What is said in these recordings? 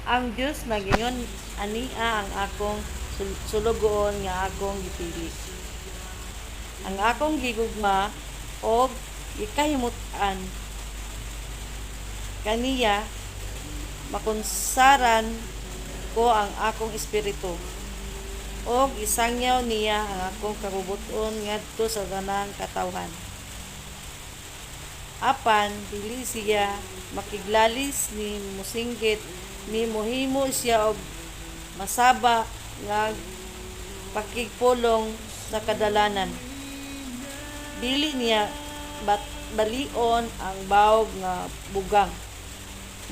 Ang Dios nagingon ania ang akong sulugoon nga akong gipili. Ang akong gigugma og gikahimutan kaniya makunsaran ko ang akong espiritu og isangyaw niya ang akong kabubuton ngadto sa tanang katawhan. Apan dili siya makiglalis ni musinggit ni mohimo siya og masaba nga pakigpulong sa kadalanan. Dili niya balion ang bawog nga bugang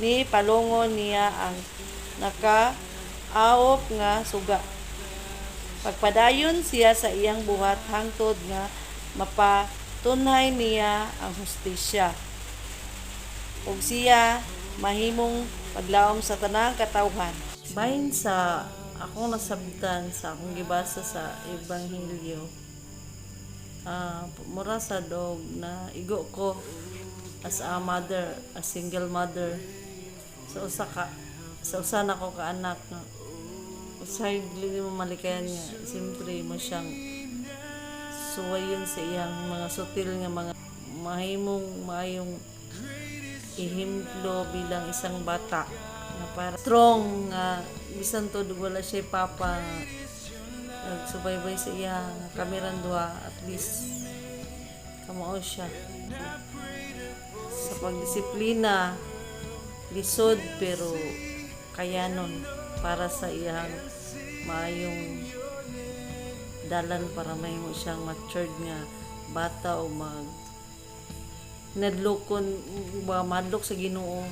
ni palungon niya ang nakaawop nga suga. Pagpadayon siya sa iyang buhat hangtod nga mapatunhay niya ang hustisya. Ug siya mahimong paglaom sa tanang katawhan. Bahin sa akong nasabtan sa akong gibasa sa Ebanghelyo, mura sa dog na igo ko as a mother, a single mother sa usa na ko ka anak nga usay dili mo malikayan nga siyempre mo siyang suwayon sa iyang mga sutil nga mga mahimong maayong ihimplo bilang isang bata na para strong nga bisan to wala siya papa nagsubaybay sa iya nga kamiran duha at least kamao siya sa pagdisiplina lisod pero kayanon para sa iyang maayong dalan para mahimo siyang matured nga bata o nadlokon ba madlok sa Ginoo.